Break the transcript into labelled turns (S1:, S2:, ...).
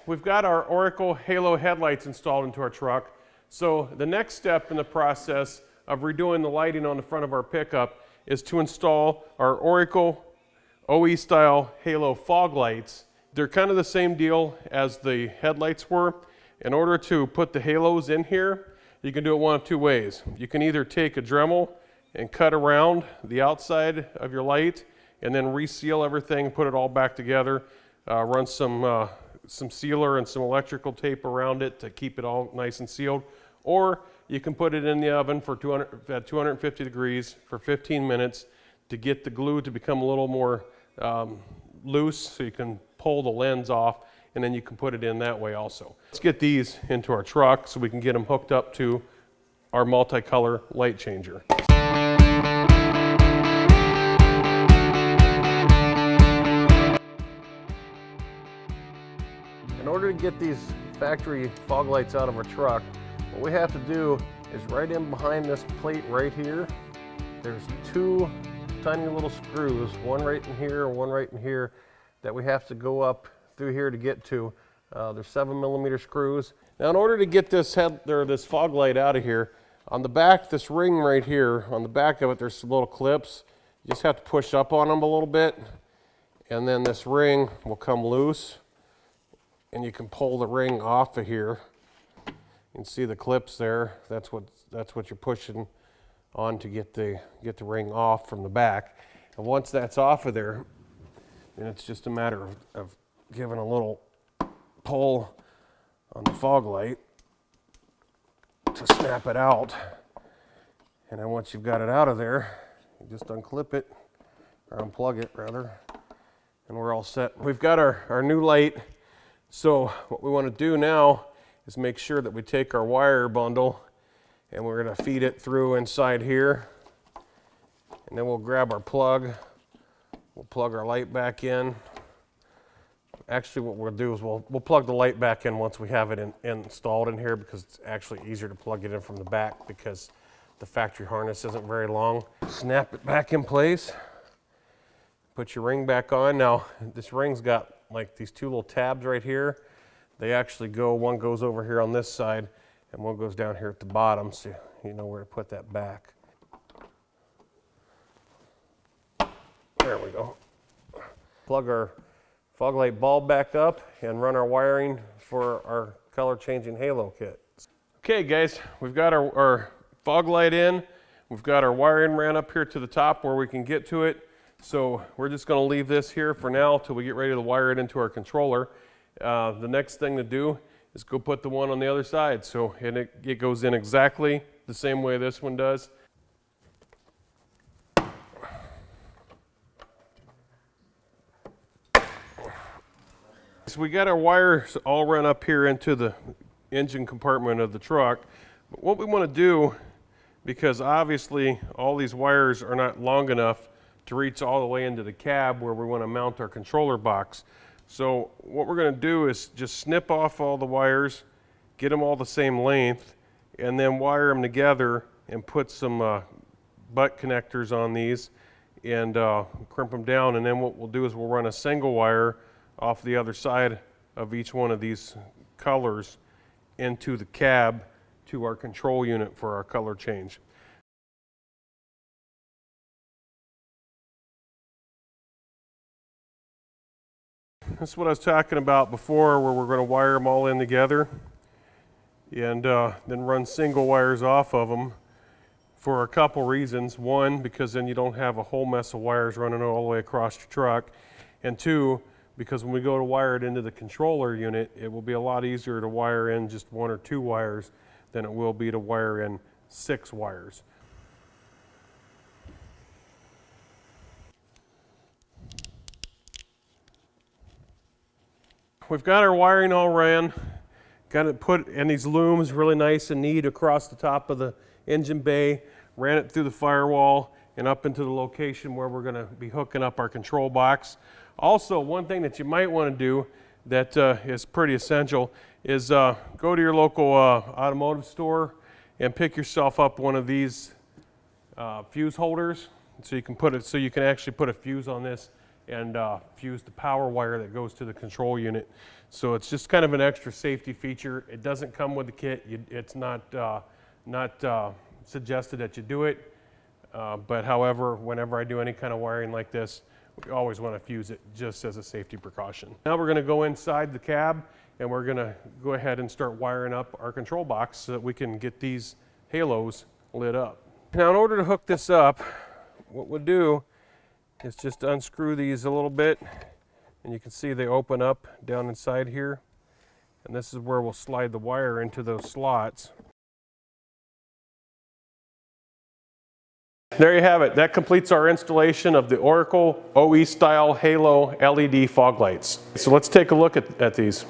S1: we've got our Oracle Halo headlights installed into our truck. So the next step in the process of redoing the lighting on the front of our pickup is to install our Oracle OE style Halo fog lights. They're kind of the same deal as the headlights were. In order to put the halos in here, you can do it one of two ways. You can either take a dremel and cut around the outside of your light and then reseal everything, put it all back together, run some sealer and some electrical tape around it to keep it all nice and sealed. Or you can put it in the oven for at 250 degrees for 15 minutes to get the glue to become a little more loose so you can pull the lens off, and then you can put it in that way also. Let's get these into our truck so we can get them hooked up to our multicolor light changer. In order to get these factory fog lights out of our truck, what we have to do is right in behind this plate right here, there's two tiny little screws, one right in here and one right in here, that we have to go up through here to get to. They're 7mm screws. Now in order to get this fog light out of here, on the back, this ring right here, on the back of it, there's some little clips. You just have to push up on them a little bit, and then this ring will come loose, and you can pull the ring off of here. You can see the clips there. That's what you're pushing on to get the ring off from the back. And once that's off of there, then it's just a matter of giving a little pull on the fog light to snap it out. And then once you've got it out of there, you just unclip it, or unplug it rather, and we're all set. We've got our new light. So what we want to do now is make sure that we take our wire bundle and we're going to feed it through inside here, and then we'll grab our plug. We'll plug our light back in. Actually, what we'll do is we'll plug the light back in once we have it installed in here, because it's actually easier to plug it in from the back because the factory harness isn't very long. Snap it back in place. Put your ring back on. Now, this ring's got like these two little tabs right here. They actually one goes over here on this side and one goes down here at the bottom, so you know where to put that back. There we go. Plug our fog light bulb back up and run our wiring for our color changing halo kit. Okay guys, we've got our fog light in. We've got our wiring ran up here to the top where we can get to it. So we're just going to leave this here for now till we get ready to wire it into our controller. The next thing to do is go put the one on the other side. So it goes in exactly the same way this one does. So we got our wires all run up here into the engine compartment of the truck. But what we want to do, because obviously all these wires are not long enough to reach all the way into the cab where we want to mount our controller box. So what we're going to do is just snip off all the wires, get them all the same length, and then wire them together and put some butt connectors on these and crimp them down. And then what we'll do is we'll run a single wire off the other side of each one of these colors into the cab to our control unit for our color change. This is what I was talking about before, where we're going to wire them all in together and then run single wires off of them for a couple reasons. One, because then you don't have a whole mess of wires running all the way across your truck. And two, because when we go to wire it into the controller unit, it will be a lot easier to wire in just one or two wires than it will be to wire in 6 wires. We've got our wiring all ran, got it put in these looms really nice and neat across the top of the engine bay, ran it through the firewall and up into the location where we're going to be hooking up our control box. Also, one thing that you might want to do that is pretty essential is go to your local automotive store and pick yourself up one of these fuse holders, so you can actually put a fuse on this and fuse the power wire that goes to the control unit. So it's just kind of an extra safety feature. It doesn't come with the kit. It's not suggested that you do it. But however, whenever I do any kind of wiring like this, we always want to fuse it just as a safety precaution. Now we're going to go inside the cab and we're going to go ahead and start wiring up our control box so that we can get these halos lit up. Now in order to hook this up, what we'll do is just unscrew these a little bit, and you can see they open up down inside here, and this is where we'll slide the wire into those slots. There you have it. That completes our installation of the Oracle OE style Halo LED fog lights. So let's take a look at these.